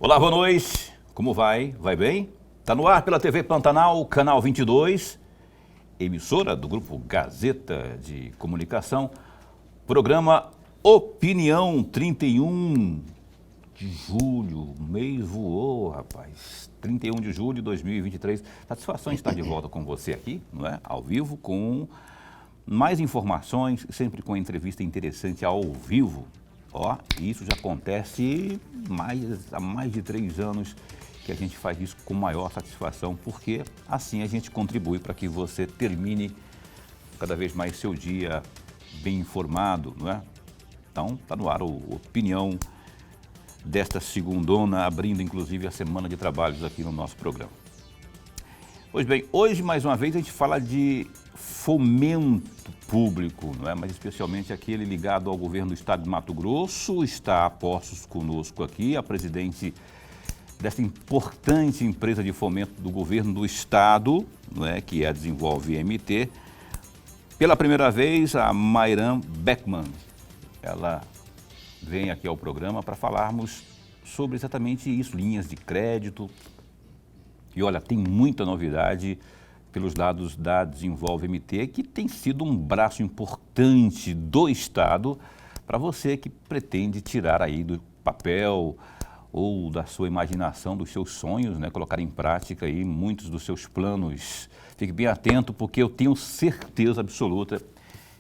Olá, boa noite. Como vai? Vai bem? Está no ar pela TV Pantanal, canal 22, emissora do Grupo Gazeta de Comunicação, programa Opinião 31 de julho. O mês voou, rapaz. 31 de julho de 2023. Satisfação de estar de volta com você aqui, não é? Ao vivo, com mais informações, sempre com entrevista interessante ao vivo. Ó, isso já acontece há mais de 3 anos que a gente faz isso com maior satisfação, porque assim a gente contribui para que você termine cada vez mais seu dia bem informado, não é? Então, está no ar o Opinião desta segundona, abrindo inclusive a semana de trabalhos aqui no nosso programa. Pois bem, hoje mais uma vez a gente fala de fomento público, não é? Mas especialmente aquele ligado ao governo do estado de Mato Grosso. Está a postos conosco aqui a presidente desta importante empresa de fomento do governo do estado, não é? Que é a Desenvolve MT. Pela primeira vez, a Mairan Beckman. Ela vem aqui ao programa para falarmos sobre exatamente isso, linhas de crédito. E olha, tem muita novidade pelos dados da Desenvolve MT, que tem sido um braço importante do Estado para você que pretende tirar aí do papel ou da sua imaginação, dos seus sonhos, né, colocar em prática aí muitos dos seus planos. Fique bem atento, porque eu tenho certeza absoluta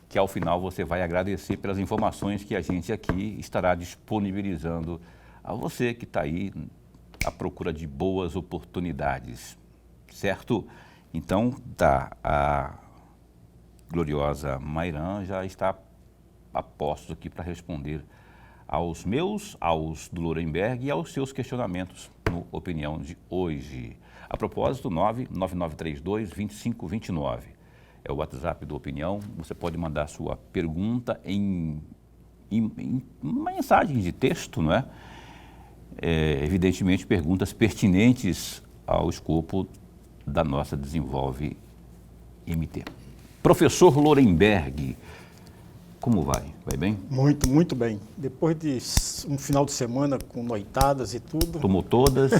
que ao final você vai agradecer pelas informações que a gente aqui estará disponibilizando a você que está aí à procura de boas oportunidades, certo? Então, a gloriosa Mairan já está a postos aqui para responder aos meus, aos do Lorenberg e aos seus questionamentos no Opinião de hoje. A propósito, 99932-2529 é o WhatsApp do Opinião. Você pode mandar sua pergunta em mensagens de texto, não é? Evidentemente, perguntas pertinentes ao escopo da nossa Desenvolve MT. Professor Lorenberg, como vai? Vai bem? Muito, muito bem. Depois de um final de semana com noitadas e tudo... Tomou todas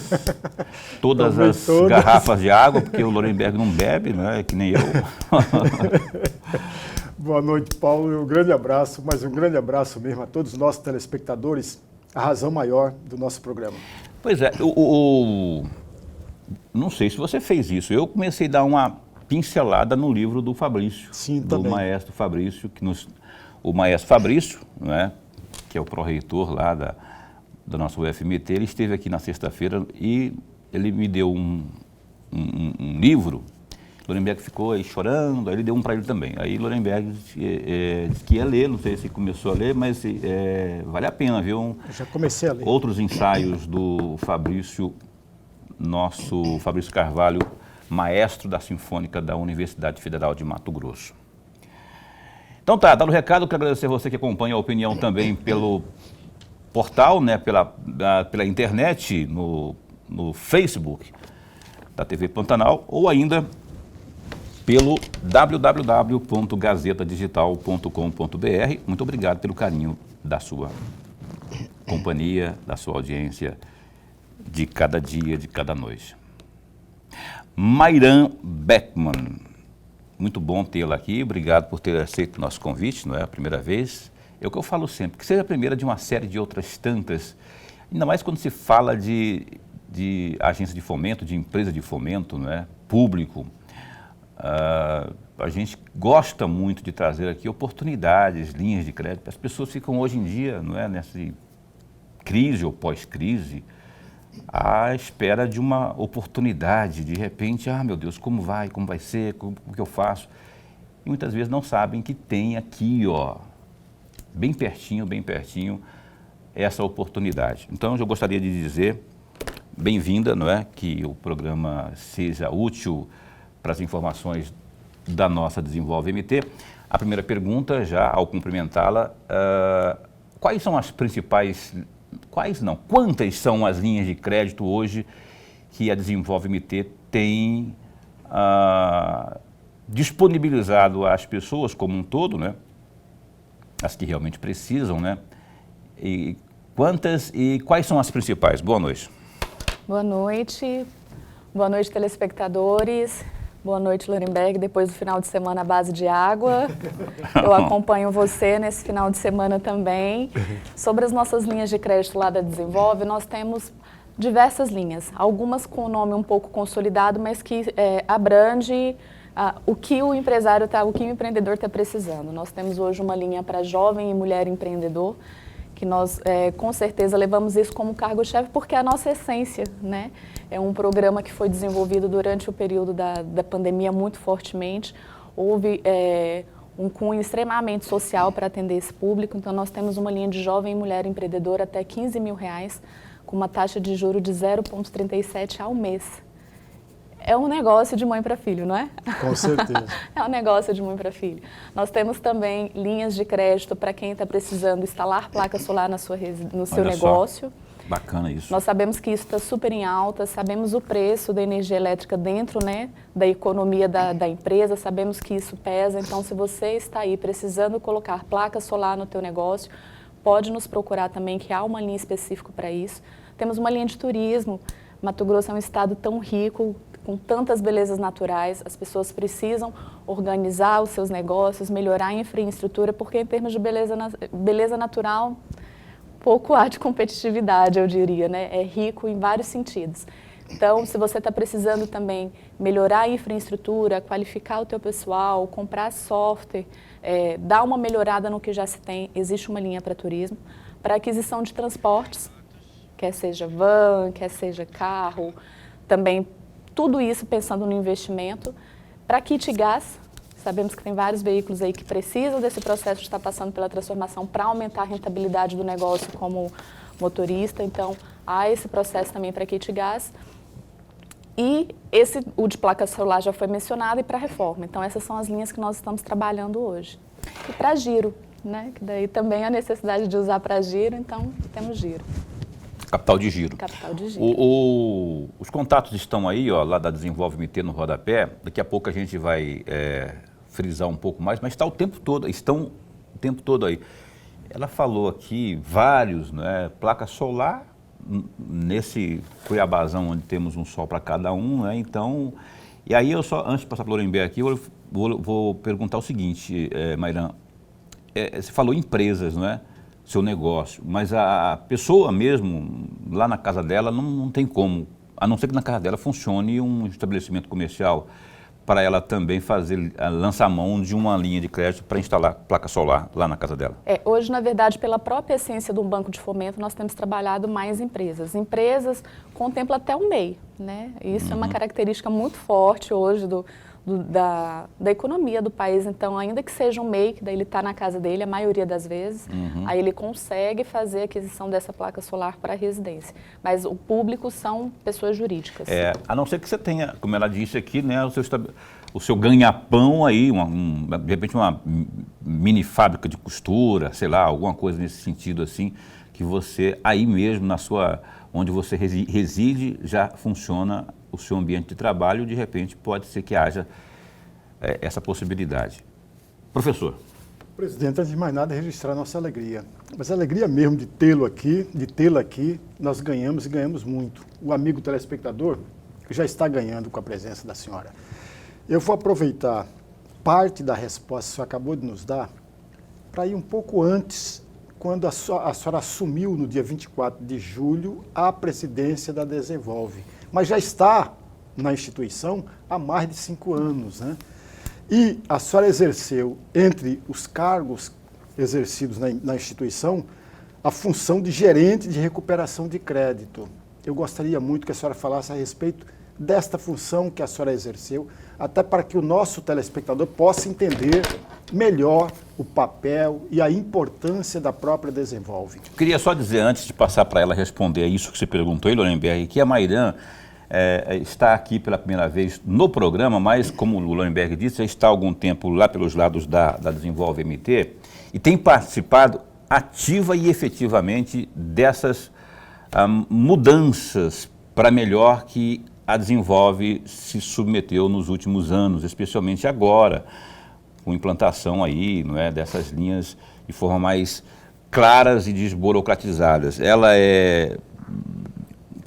as garrafas de água, porque o Lorenberg não bebe, né? Que nem eu. Boa noite, Paulo, e um grande abraço, mas um grande abraço mesmo a todos os nossos telespectadores, a razão maior do nosso programa. Pois é, não sei se você fez isso, eu comecei a dar uma pincelada no livro do Fabrício. Sim, do também. Maestro Fabrício, o Maestro Fabrício, não é? Que é o pró-reitor lá da nossa UFMT, ele esteve aqui na sexta-feira e ele me deu um livro. Lorenberg ficou aí chorando, aí ele deu um para ele também. Aí Lorenberg disse que ia ler, não sei se começou a ler, mas vale a pena, viu? Eu já comecei a ler. Outros ensaios do Fabrício, nosso Fabrício Carvalho, maestro da Sinfônica da Universidade Federal de Mato Grosso. Então tá, dado o recado, quero agradecer a você que acompanha a Opinião também pelo portal, né, pela internet, no Facebook da TV Pantanal, ou ainda pelo www.gazetadigital.com.br. Muito obrigado pelo carinho da sua companhia, da sua audiência de cada dia, de cada noite. Mairan Beckman, muito bom tê-la aqui, obrigado por ter aceito o nosso convite, não é a primeira vez. É o que eu falo sempre, que seja a primeira de uma série de outras tantas, ainda mais quando se fala de agência de fomento, de empresa de fomento, não é? Público. A gente gosta muito de trazer aqui oportunidades, linhas de crédito. As pessoas ficam hoje em dia, não é, nessa crise ou pós-crise, à espera de uma oportunidade. De repente, meu Deus, como vai ser, o que eu faço? E muitas vezes não sabem que tem aqui, ó, bem pertinho, essa oportunidade. Então, eu gostaria de dizer, bem-vinda, não é, que o programa seja útil para as informações da nossa Desenvolve MT. A primeira pergunta, já ao cumprimentá-la, quais são as principais, quantas são as linhas de crédito hoje que a Desenvolve MT tem disponibilizado às pessoas como um todo, né? As que realmente precisam, né? E quantas e quais são as principais? Boa noite. Boa noite, telespectadores. Boa noite, Lorenberg, depois do final de semana à base de água. Eu acompanho você nesse final de semana também. Sobre as nossas linhas de crédito lá da Desenvolve, nós temos diversas linhas, algumas com o nome um pouco consolidado, mas que abrange o que o empresário o que o empreendedor está precisando. Nós temos hoje uma linha para jovem e mulher empreendedor, que nós com certeza levamos isso como cargo-chefe, porque é a nossa essência, né? É um programa que foi desenvolvido durante o período da pandemia muito fortemente. Houve um cunho extremamente social para atender esse público, então nós temos uma linha de jovem e mulher empreendedora até R$15 mil, com uma taxa de juros de 0,37 ao mês. É um negócio de mãe para filho, não é? Com certeza. É um negócio de mãe para filho. Nós temos também linhas de crédito para quem está precisando instalar placa solar no seu negócio. Bacana isso. Nós sabemos que isso está super em alta, sabemos o preço da energia elétrica dentro, né, da economia da empresa, sabemos que isso pesa. Então, se você está aí precisando colocar placa solar no teu negócio, pode nos procurar também, que há uma linha específica para isso. Temos uma linha de turismo. Mato Grosso é um estado tão rico, com tantas belezas naturais, as pessoas precisam organizar os seus negócios, melhorar a infraestrutura, porque em termos de beleza natural, pouco há de competitividade, eu diria, né? É rico em vários sentidos. Então, se você está precisando também melhorar a infraestrutura, qualificar o teu pessoal, comprar software, dar uma melhorada no que já se tem, existe uma linha para turismo. Para aquisição de transportes, quer seja van, quer seja carro, também tudo isso pensando no investimento. Para kit gás, sabemos que tem vários veículos aí que precisam desse processo de estar passando pela transformação para aumentar a rentabilidade do negócio como motorista. Então, há esse processo também para kit gás. E o de placa solar já foi mencionado, e para reforma. Então, essas são as linhas que nós estamos trabalhando hoje. E para giro, né? Que daí também a necessidade de usar para giro, então temos giro. Capital de giro. Capital de giro. Os contatos estão aí, ó, lá da Desenvolve MT no rodapé. Daqui a pouco a gente vai frisar um pouco mais, mas estão o tempo todo aí. Ela falou aqui vários, né, placa solar nesse Cuiabazão, onde temos um sol para cada um, né? Então, e aí eu só, antes de passar para o Lorenberg aqui, eu vou perguntar o seguinte, Mairan, você falou empresas, não é? Seu negócio, mas a pessoa mesmo, lá na casa dela, não tem como, a não ser que na casa dela funcione um estabelecimento comercial, para ela também lançar mão de uma linha de crédito para instalar placa solar lá na casa dela. Hoje, na verdade, pela própria essência do Banco de Fomento, nós temos trabalhado mais empresas. Empresas contemplam até o MEI, né? Isso é uma característica muito forte hoje da economia do país. Então, ainda que seja um MEI, que daí ele está na casa dele, a maioria das vezes, aí ele consegue fazer a aquisição dessa placa solar para a residência. Mas o público são pessoas jurídicas. A não ser que você tenha, como ela disse aqui, né, o seu ganha-pão aí, de repente uma mini fábrica de costura, sei lá, alguma coisa nesse sentido assim, que você aí mesmo, onde você reside, já funciona o seu ambiente de trabalho, de repente pode ser que haja essa possibilidade. Professor. Presidente, antes de mais nada, registrar nossa alegria. Mas a alegria mesmo de tê-la aqui, nós ganhamos e ganhamos muito. O amigo telespectador já está ganhando com a presença da senhora. Eu vou aproveitar parte da resposta que a senhora acabou de nos dar para ir um pouco antes, quando a senhora assumiu no dia 24 de julho a presidência da Desenvolve. Mas já está na instituição há mais de 5 anos, né? E a senhora exerceu, entre os cargos exercidos na instituição, a função de gerente de recuperação de crédito. Eu gostaria muito que a senhora falasse a respeito desta função que a senhora exerceu, até para que o nosso telespectador possa entender melhor o papel e a importância da própria Desenvolve. Queria só dizer, antes de passar para ela responder isso que você perguntou, Lorenberg, que a Mairan está aqui pela primeira vez no programa, mas, como o Lorenberg disse, já está há algum tempo lá pelos lados da Desenvolve MT e tem participado ativa e efetivamente dessas mudanças para melhor que a Desenvolve se submeteu nos últimos anos, especialmente agora, com implantação aí, não é, dessas linhas de forma mais claras e desburocratizadas. Ela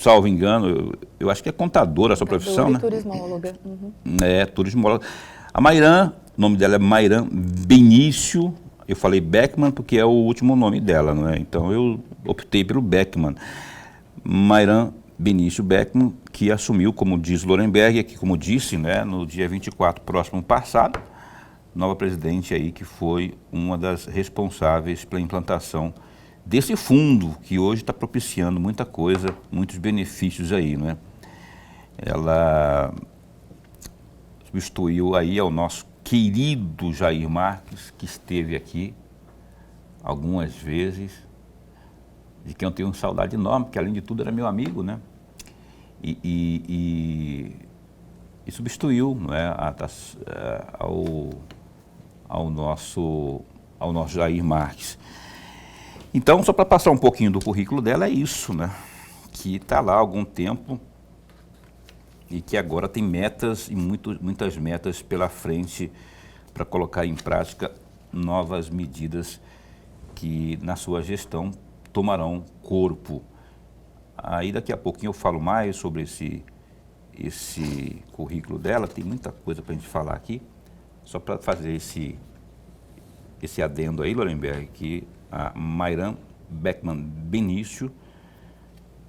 salvo engano, eu acho que é contadora a sua profissão, né? Turismóloga. Uhum. É, turismóloga. A Mairan, o nome dela é Mairan Benício, eu falei Beckman porque é o último nome dela, não é? Então eu optei pelo Beckman. Mairan Benício Beckman, que assumiu, como diz Lorenberg, aqui como disse, né, no dia 24 próximo passado, nova presidente aí que foi uma das responsáveis pela implantação desse fundo que hoje está propiciando muita coisa, muitos benefícios aí, né? Ela substituiu aí ao nosso querido Jair Marques, que esteve aqui algumas vezes, de quem eu tenho uma saudade enorme, porque além de tudo era meu amigo, né? E substituiu, não é, ao nosso Jair Marques. Então, só para passar um pouquinho do currículo dela, é isso, né? Que está lá há algum tempo e que agora tem metas e muitas metas pela frente para colocar em prática novas medidas que na sua gestão tomarão corpo. Aí daqui a pouquinho eu falo mais sobre esse currículo dela, tem muita coisa para a gente falar aqui, só para fazer esse adendo aí, Lorenberg, que a Mairan Beckman Benício,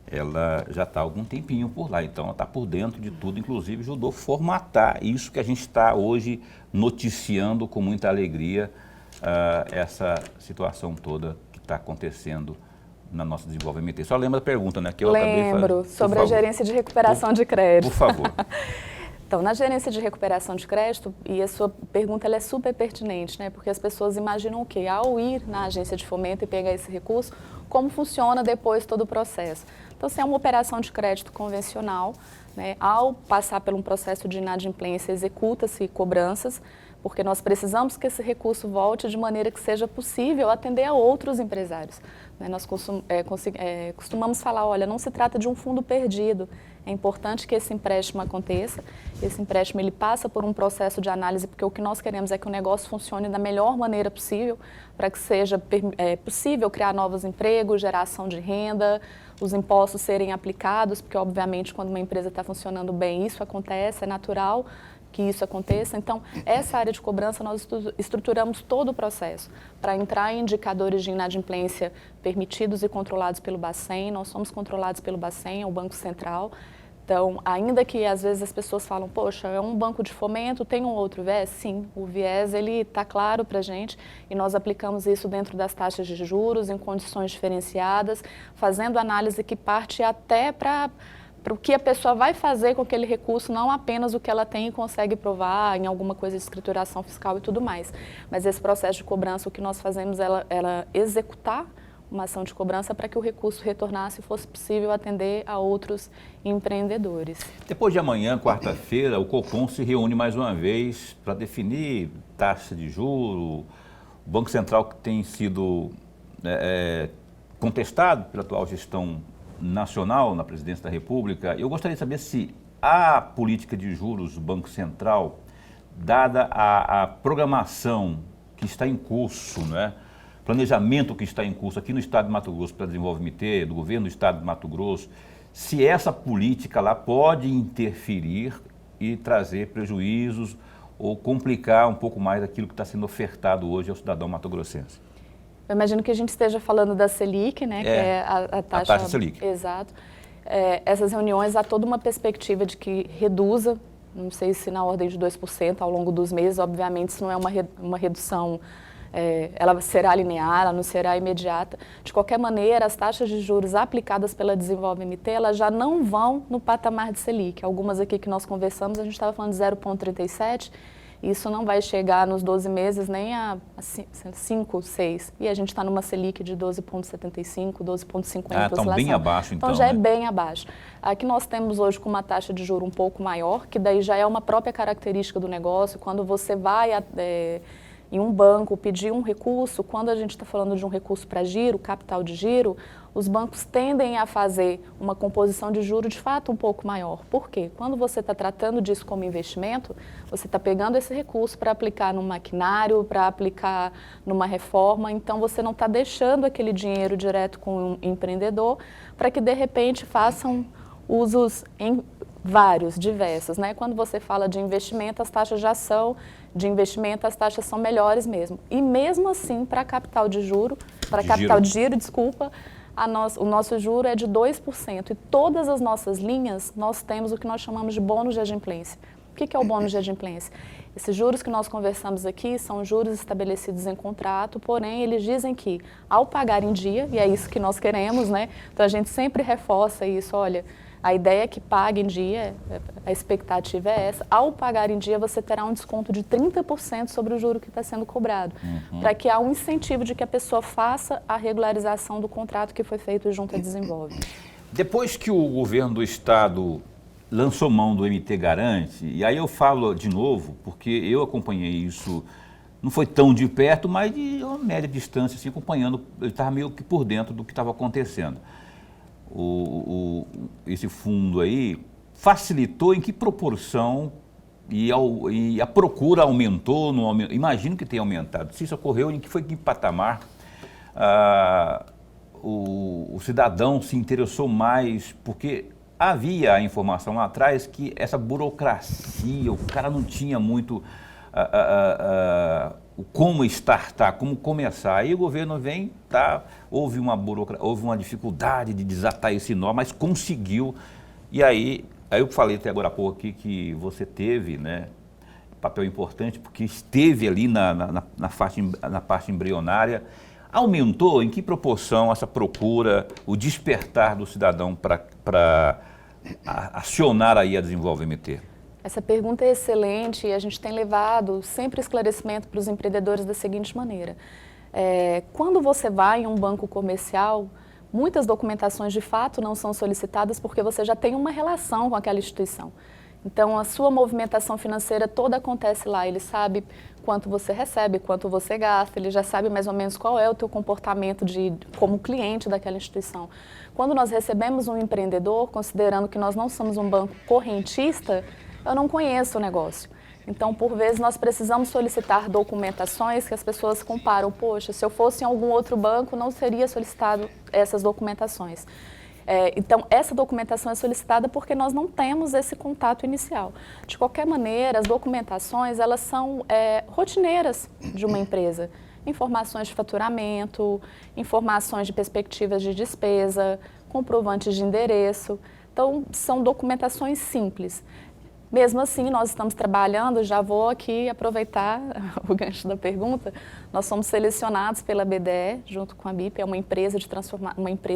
ela já está há algum tempinho por lá, então ela está por dentro de tudo, inclusive ajudou a formatar isso que a gente está hoje noticiando com muita alegria, essa situação toda que está acontecendo na nossa desenvolvimento. Só lembra a pergunta, né? Que eu Lembro, sobre a gerência de recuperação de crédito. Por favor. Então, na gerência de recuperação de crédito, e a sua pergunta ela é super pertinente, né? Porque as pessoas imaginam o quê? Ao ir na agência de fomento e pegar esse recurso, como funciona depois todo o processo? Então, se é uma operação de crédito convencional, né? Ao passar por um processo de inadimplência, executa-se cobranças, porque nós precisamos que esse recurso volte de maneira que seja possível atender a outros empresários. Nós costumamos falar, olha, não se trata de um fundo perdido, é importante que esse empréstimo aconteça, esse empréstimo ele passa por um processo de análise, porque o que nós queremos é que o negócio funcione da melhor maneira possível, para que seja possível criar novos empregos, geração de renda, os impostos serem aplicados, porque obviamente quando uma empresa está funcionando bem, isso acontece, é natural que isso aconteça. Então, essa área de cobrança, nós estruturamos todo o processo para entrar em indicadores de inadimplência permitidos e controlados pelo Bacen. Nós somos controlados pelo Bacen, é o Banco Central. Então, ainda que às vezes as pessoas falam, poxa, é um banco de fomento, tem um outro viés? Sim, o viés ele está claro para a gente e nós aplicamos isso dentro das taxas de juros, em condições diferenciadas, fazendo análise que parte até para o que a pessoa vai fazer com aquele recurso, não apenas o que ela tem e consegue provar em alguma coisa de escrituração fiscal e tudo mais. Mas esse processo de cobrança, o que nós fazemos é executar uma ação de cobrança para que o recurso retornasse e fosse possível atender a outros empreendedores. Depois de amanhã, quarta-feira, o Copom se reúne mais uma vez para definir taxa de juros, o Banco Central que tem sido contestado pela atual gestão nacional na presidência da República. Eu gostaria de saber se a política de juros do Banco Central, dada a programação que está em curso, né, planejamento que está em curso aqui no estado de Mato Grosso para desenvolvimento do governo do estado de Mato Grosso, se essa política lá pode interferir e trazer prejuízos ou complicar um pouco mais aquilo que está sendo ofertado hoje ao cidadão mato-grossense. Eu imagino que a gente esteja falando da Selic, né, que é a taxa Selic. Exato. Essas reuniões há toda uma perspectiva de que reduza, não sei se na ordem de 2% ao longo dos meses, obviamente isso não é uma redução, ela será linear, ela não será imediata. De qualquer maneira, as taxas de juros aplicadas pela Desenvolve-MT, elas já não vão no patamar de Selic. Algumas aqui que nós conversamos, a gente estava falando de 0,37%, isso não vai chegar nos 12 meses nem a 5, 6. E a gente está numa Selic de 12,75, 12,50. Estão bem abaixo, então. Então já né? é bem abaixo. Aqui nós temos hoje com uma taxa de juro um pouco maior, que daí já é uma própria característica do negócio. Quando você vai em um banco pedir um recurso, quando a gente está falando de um recurso para giro, capital de giro, os bancos tendem a fazer uma composição de juros de fato um pouco maior. Por quê? Quando você está tratando disso como investimento, você está pegando esse recurso para aplicar num maquinário, para aplicar numa reforma, então você não está deixando aquele dinheiro direto com um empreendedor para que de repente façam usos em vários, diversos, né? Quando você fala de investimento, as taxas de ação de investimento, as taxas são melhores mesmo. E mesmo assim, para capital de giro, desculpa, o nosso juro é de 2%. E todas as nossas linhas, nós temos o que nós chamamos de bônus de adimplência. O que é o bônus de adimplência? Esses juros que nós conversamos aqui são juros estabelecidos em contrato, porém eles dizem que ao pagar em dia, e é isso que nós queremos, né? Então a gente sempre reforça isso, olha, a ideia é que pague em dia, a expectativa é essa. Ao pagar em dia, você terá um desconto de 30% sobre o juro que está sendo cobrado, para que há um incentivo de que a pessoa faça a regularização do contrato que foi feito junto à Desenvolve. Depois que o governo do estado lançou mão do MT Garante, e aí eu falo de novo, porque eu acompanhei isso, não foi tão de perto, mas de uma média distância, assim, acompanhando, eu estava meio que por dentro do que estava acontecendo. Esse fundo aí facilitou em que proporção e a procura aumentou? Imagino que tenha aumentado. Se isso ocorreu, em que patamar o cidadão se interessou mais? Porque havia a informação lá atrás que essa burocracia, o cara não tinha muito como startar, como começar. Aí o governo vem, houve uma dificuldade de desatar esse nó, mas conseguiu. E aí eu falei até agora há pouco aqui que você teve, né, papel importante, porque esteve ali na parte embrionária. Aumentou em que proporção essa procura, o despertar do cidadão para acionar aí a Desenvolve MT? Essa pergunta é excelente e a gente tem levado sempre esclarecimento para os empreendedores da seguinte maneira. Quando você vai em um banco comercial, muitas documentações de fato não são solicitadas porque você já tem uma relação com aquela instituição. Então, a sua movimentação financeira toda acontece lá. Ele sabe quanto você recebe, quanto você gasta, ele já sabe mais ou menos qual é o teu comportamento como cliente daquela instituição. Quando nós recebemos um empreendedor, considerando que nós não somos um banco correntista, eu não conheço o negócio. Então, por vezes, nós precisamos solicitar documentações que as pessoas comparam. Poxa, se eu fosse em algum outro banco, não seria solicitado essas documentações. Então, essa documentação é solicitada porque nós não temos esse contato inicial. De qualquer maneira, as documentações, elas são rotineiras de uma empresa. Informações de faturamento, informações de perspectivas de despesa, comprovantes de endereço. Então, são documentações simples. Mesmo assim, nós estamos trabalhando, já vou aqui aproveitar o gancho da pergunta, nós somos selecionados pela BDE, junto com a BIP, é uma empresa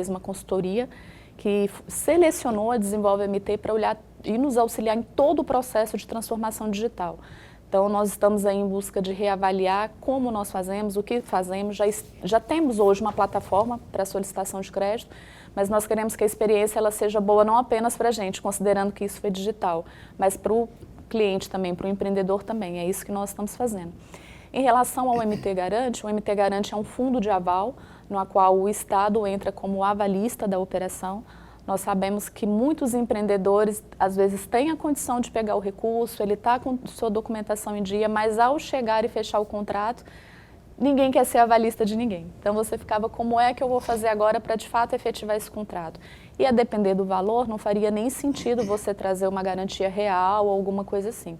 uma consultoria, que selecionou a Desenvolve MT para olhar e nos auxiliar em todo o processo de transformação digital. Então, nós estamos aí em busca de reavaliar como nós fazemos, o que fazemos, já temos hoje uma plataforma para solicitação de crédito, mas nós queremos que a experiência ela seja boa não apenas para a gente, considerando que isso foi digital, mas para o cliente também, para o empreendedor também. É isso que nós estamos fazendo. Em relação ao MT Garante, o MT Garante é um fundo de aval, no qual o Estado entra como avalista da operação. Nós sabemos que muitos empreendedores, às vezes, têm a condição de pegar o recurso, ele está com sua documentação em dia, mas ao chegar e fechar o contrato, ninguém quer ser avalista de ninguém. Então, você ficava, como é que eu vou fazer agora para, de fato, efetivar esse contrato? E a depender do valor, não faria nem sentido você trazer uma garantia real ou alguma coisa assim.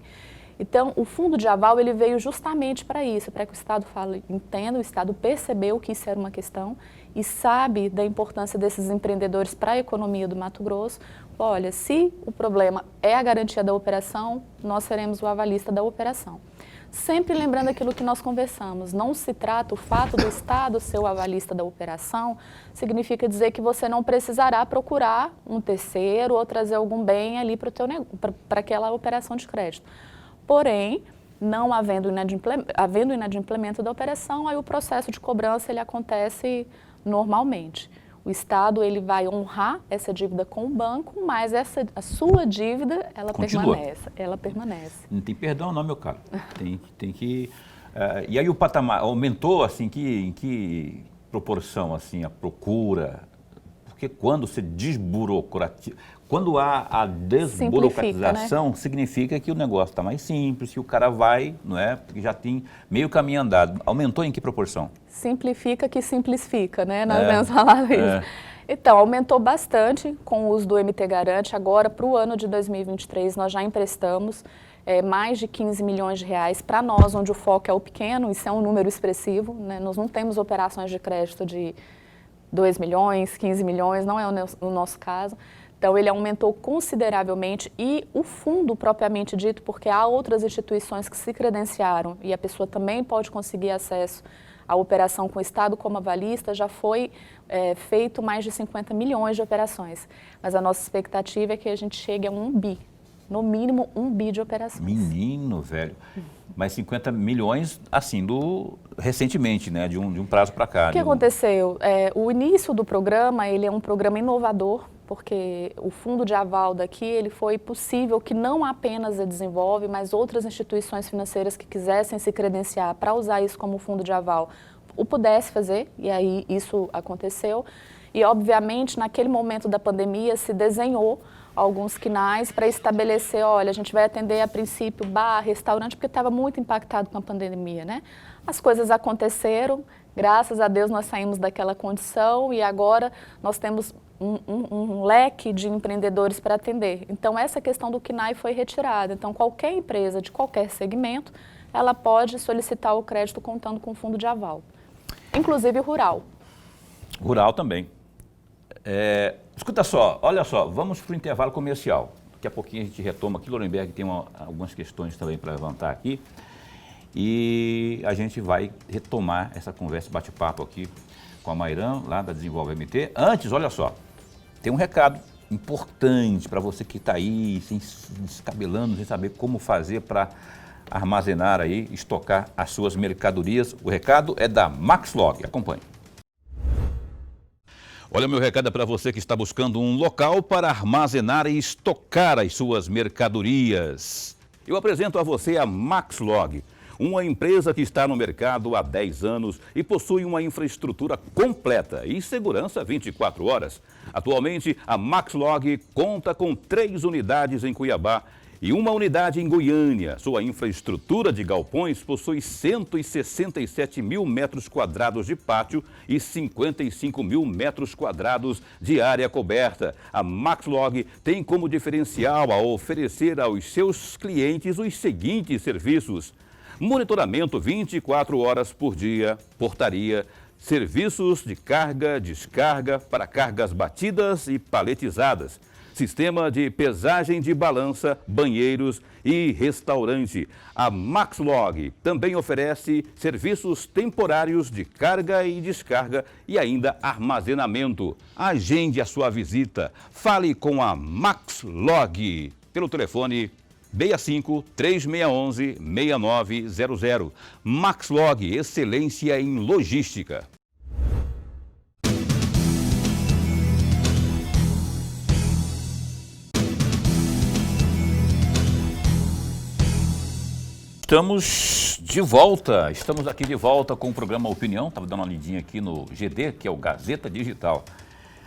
Então, o fundo de aval, ele veio justamente para isso, para que o Estado entenda, o Estado percebeu que isso era uma questão e sabe da importância desses empreendedores para a economia do Mato Grosso. Olha, se o problema é a garantia da operação, nós seremos o avalista da operação. Sempre lembrando aquilo que nós conversamos, não se trata o fato do Estado ser o avalista da operação, significa dizer que você não precisará procurar um terceiro ou trazer algum bem ali para aquela operação de crédito. Porém, não havendo inadimplemento da operação, aí o processo de cobrança ele acontece normalmente. O Estado ele vai honrar essa dívida com o banco, mas a sua dívida ela permanece. Não tem perdão não, meu caro. Tem que... e aí o patamar aumentou assim, em que proporção assim, a procura? Porque quando se desburocratiza, quando há a desburocratização, significa que o negócio está mais simples, que o cara vai, não é? Porque já tem meio caminho andado. Aumentou em que proporção? Simplifica que simplifica, né? Nós vamos falar isso. Então, aumentou bastante com o uso do MT Garante. Agora, para o ano de 2023, nós já emprestamos mais de 15 milhões de reais para nós, onde o foco é o pequeno, isso é um número expressivo, né? Nós não temos operações de crédito de 2 milhões, 15 milhões, não é o nosso caso. Então, ele aumentou consideravelmente e o fundo propriamente dito, porque há outras instituições que se credenciaram e a pessoa também pode conseguir acesso à operação com o Estado como avalista, já foi feito mais de 50 milhões de operações. Mas a nossa expectativa é que a gente chegue a 1 bi, no mínimo 1 bi de operações. Menino, velho. Mas 50 milhões, assim, recentemente, né? De um prazo para cá. O que aconteceu? O início do programa, ele é um programa inovador, porque o fundo de aval daqui, ele foi possível que não apenas a Desenvolve, mas outras instituições financeiras que quisessem se credenciar para usar isso como fundo de aval, o pudesse fazer, e aí isso aconteceu. E, obviamente, naquele momento da pandemia, se desenhou alguns quinais para estabelecer, olha, a gente vai atender a princípio bar, restaurante, porque estava muito impactado com a pandemia, né? As coisas aconteceram, graças a Deus nós saímos daquela condição e agora nós temos um leque de empreendedores para atender. Então, essa questão do KNAI foi retirada. Então, qualquer empresa de qualquer segmento, ela pode solicitar o crédito contando com fundo de aval, inclusive rural. Rural também. Escuta só, olha só, vamos para o intervalo comercial. Daqui a pouquinho a gente retoma aqui. Lorenberg tem algumas questões também para levantar aqui. E a gente vai retomar essa conversa, bate-papo aqui com a Mairan, lá da Desenvolve MT. Antes, olha só, tem um recado importante para você que está aí, se descabelando, sem saber como fazer para armazenar aí, estocar as suas mercadorias. O recado é da Maxlog. Acompanhe. Olha, meu recado é para você que está buscando um local para armazenar e estocar as suas mercadorias. Eu apresento a você a Maxlog, uma empresa que está no mercado há 10 anos e possui uma infraestrutura completa e segurança 24 horas. Atualmente, a Maxlog conta com 3 unidades em Cuiabá e uma unidade em Goiânia. Sua infraestrutura de galpões possui 167 mil metros quadrados de pátio e 55 mil metros quadrados de área coberta. A Maxlog tem como diferencial a oferecer aos seus clientes os seguintes serviços: monitoramento 24 horas por dia, portaria, serviços de carga, descarga para cargas batidas e paletizadas, sistema de pesagem de balança, banheiros e restaurante. A Maxlog também oferece serviços temporários de carga e descarga e ainda armazenamento. Agende a sua visita. Fale com a Maxlog pelo telefone 65-3611-6900. Maxlog, excelência em logística. Estamos aqui de volta com o programa Opinião. Estava dando uma lidinha aqui no GD, que é o Gazeta Digital.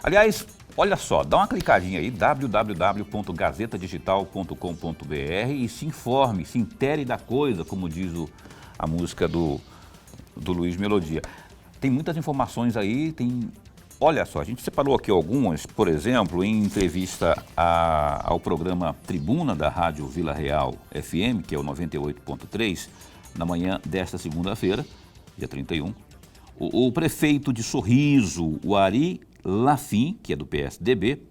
Aliás, olha só, dá uma clicadinha aí, www.gazetadigital.com.br e se informe, se intere da coisa, como diz a música do Luiz Melodia. Tem muitas informações aí, olha só, a gente separou aqui algumas, por exemplo, em entrevista ao programa Tribuna da Rádio Vila Real FM, que é o 98.3, na manhã desta segunda-feira, dia 31, o prefeito de Sorriso, o Ari Lafim, que é do PSDB,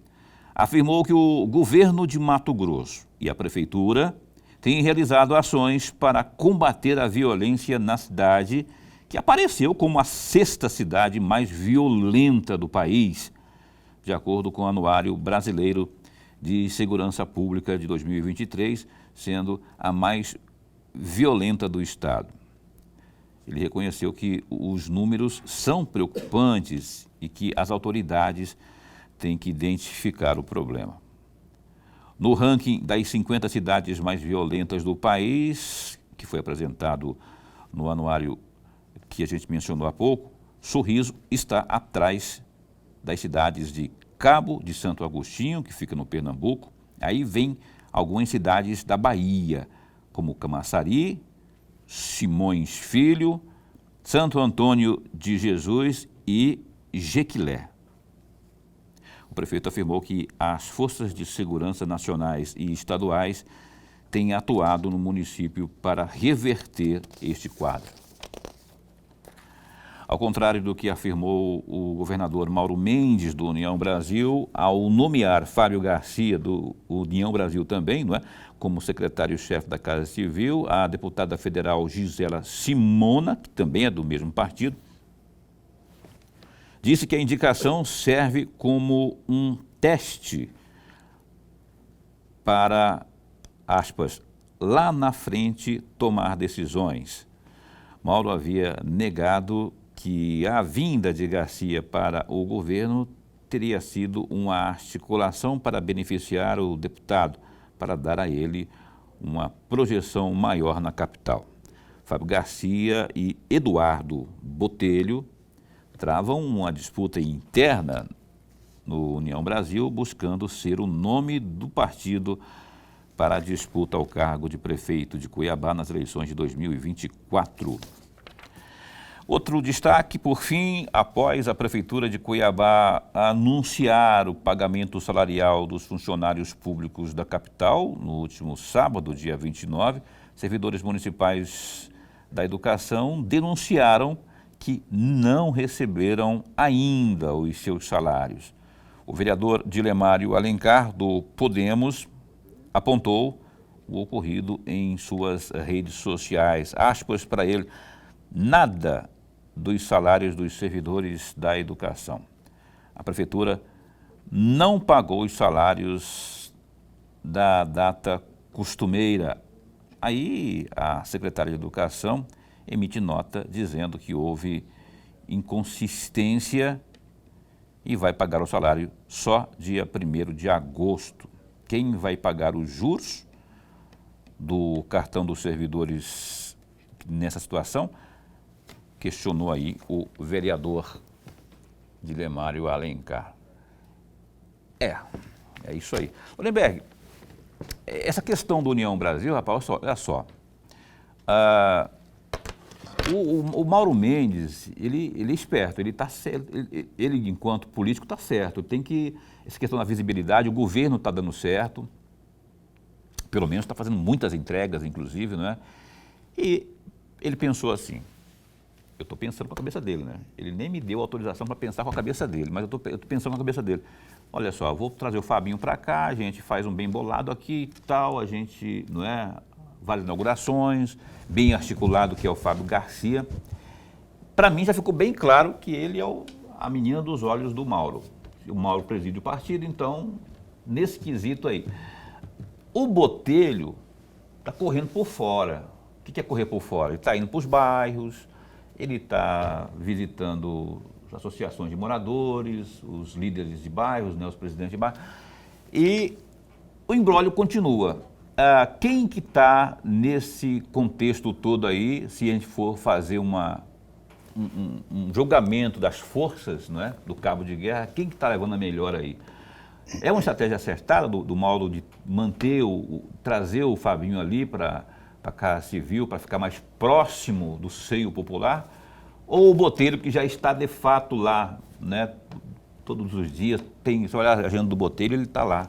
afirmou que o governo de Mato Grosso e a prefeitura têm realizado ações para combater a violência na cidade, que apareceu como a 6ª cidade mais violenta do país, de acordo com o Anuário Brasileiro de Segurança Pública de 2023, sendo a mais violenta do estado. Ele reconheceu que os números são preocupantes e que as autoridades têm que identificar o problema. No ranking das 50 cidades mais violentas do país, que foi apresentado no anuário que a gente mencionou há pouco, Sorriso está atrás das cidades de Cabo de Santo Agostinho, que fica no Pernambuco. Aí vem algumas cidades da Bahia, como Camaçari, Simões Filho, Santo Antônio de Jesus e Jequilé. o prefeito afirmou que as forças de segurança nacionais e estaduais têm atuado no município para reverter este quadro. Ao contrário do que afirmou o governador Mauro Mendes, do União Brasil, ao nomear Fábio Garcia, do União Brasil também, não é, como secretário-chefe da Casa Civil, a deputada federal Gisela Simona, que também é do mesmo partido, disse que a indicação serve como um teste para, aspas, lá na frente tomar decisões. Mauro havia negado que a vinda de Garcia para o governo teria sido uma articulação para beneficiar o deputado, para dar a ele uma projeção maior na capital. Fábio Garcia e Eduardo Botelho travam uma disputa interna no União Brasil, buscando ser o nome do partido para a disputa ao cargo de prefeito de Cuiabá nas eleições de 2024. Outro destaque, por fim, após a Prefeitura de Cuiabá anunciar o pagamento salarial dos funcionários públicos da capital, no último sábado, dia 29, servidores municipais da educação denunciaram que não receberam ainda os seus salários. O vereador Dilemário Alencar, do Podemos, apontou o ocorrido em suas redes sociais. Aspas para ele, nada dos salários dos servidores da educação. A prefeitura não pagou os salários da data costumeira. Aí a secretária de Educação emite nota dizendo que houve inconsistência e vai pagar o salário só dia 1º de agosto. Quem vai pagar os juros do cartão dos servidores nessa situação? Questionou aí o vereador Dilemário Alencar. É isso aí. Oldenberg, essa questão do União Brasil, rapaz, olha só. O Mauro Mendes, ele é esperto, ele está certo, ele enquanto político está certo. Tem que, essa questão da visibilidade, o governo está dando certo, pelo menos está fazendo muitas entregas, inclusive, não é? E ele pensou assim, eu estou pensando com a cabeça dele, né? Ele nem me deu autorização para pensar com a cabeça dele, mas eu estou pensando com a cabeça dele. Olha só, vou trazer o Fabinho para cá, a gente faz um bem bolado aqui e tal, a gente, não é, várias inaugurações, bem articulado, que é o Fábio Garcia. Para mim já ficou bem claro que ele é a menina dos olhos do Mauro. O Mauro preside o partido, então, nesse quesito aí. O Botelho está correndo por fora. O que é correr por fora? Ele está indo para os bairros, ele está visitando as associações de moradores, os líderes de bairros, né, os presidentes de bairros, e o imbróglio continua. Quem que está nesse contexto todo aí, se a gente for fazer um julgamento das forças, não é, do cabo de guerra, quem que está levando a melhor aí? É uma estratégia acertada do Mauro de manter, trazer o Fabinho ali para a Casa Civil, para ficar mais próximo do seio popular, ou o Botelho, que já está de fato lá, né, todos os dias, se olhar a agenda do Botelho, ele está lá,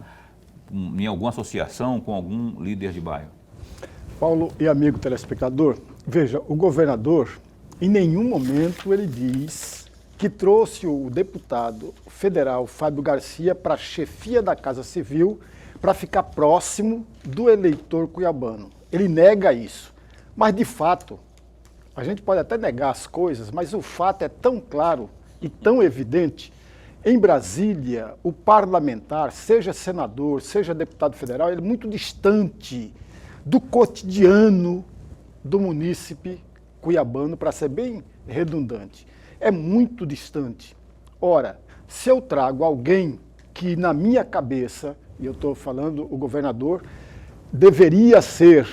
em alguma associação com algum líder de bairro? Paulo e amigo telespectador, veja, o governador, em nenhum momento ele diz que trouxe o deputado federal Fábio Garcia para a chefia da Casa Civil para ficar próximo do eleitor cuiabano. Ele nega isso, mas de fato, a gente pode até negar as coisas, mas o fato é tão claro e tão evidente. Em Brasília, o parlamentar, seja senador, seja deputado federal, ele é muito distante do cotidiano do munícipe cuiabano, para ser bem redundante. É muito distante. Ora, se eu trago alguém que na minha cabeça, e eu estou falando o governador, deveria ser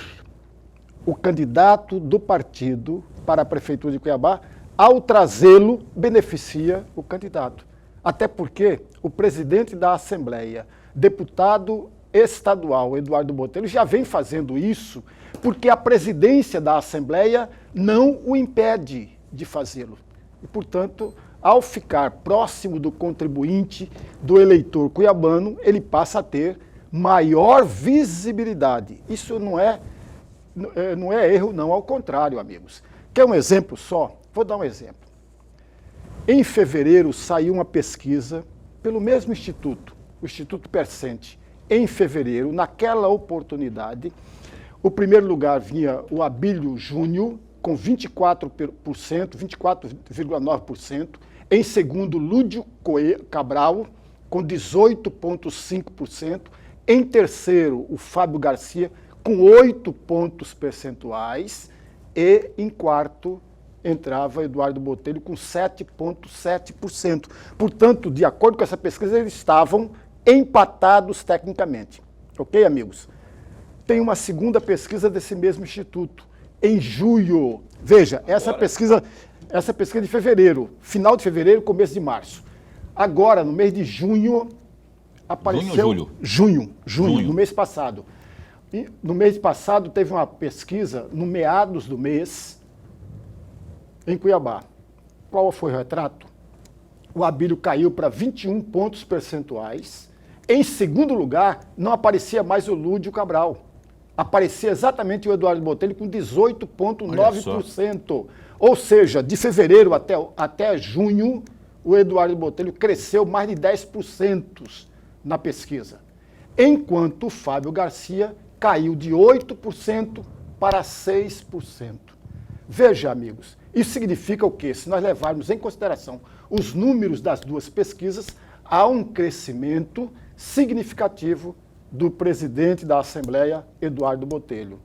o candidato do partido para a Prefeitura de Cuiabá, ao trazê-lo, beneficia o candidato. Até porque o presidente da Assembleia, deputado estadual, Eduardo Botelho, já vem fazendo isso porque a presidência da Assembleia não o impede de fazê-lo. E, portanto, ao ficar próximo do contribuinte, do eleitor cuiabano, ele passa a ter maior visibilidade. Isso não é erro, não, ao contrário, amigos. Quer um exemplo só? Vou dar um exemplo. Em fevereiro saiu uma pesquisa pelo mesmo instituto, o Instituto Percente. Em fevereiro, naquela oportunidade, o primeiro lugar vinha o Abílio Júnior, com 24%, 24,9%. Em segundo, Lúdio Cabral, com 18,5%. Em terceiro, o Fábio Garcia, com 8 pontos percentuais. E em quarto, entrava Eduardo Botelho, com 7,7%. Portanto, de acordo com essa pesquisa, eles estavam empatados tecnicamente. Ok, amigos? Tem uma segunda pesquisa desse mesmo instituto, em julho. Veja, essa pesquisa de fevereiro, final de fevereiro, começo de março. Agora, no mês de junho, apareceu... Junho, no mês passado. E no mês passado teve uma pesquisa, no meados do mês, em Cuiabá. Qual foi o retrato? O Abílio caiu para 21 pontos percentuais. Em segundo lugar, não aparecia mais o Lúdio Cabral. Aparecia exatamente o Eduardo Botelho com 18,9%. Ou seja, de fevereiro até junho, o Eduardo Botelho cresceu mais de 10% na pesquisa. Enquanto o Fábio Garcia caiu de 8% para 6%. Veja, amigos, isso significa o quê? Se nós levarmos em consideração os números das duas pesquisas, há um crescimento significativo do presidente da Assembleia, Eduardo Botelho.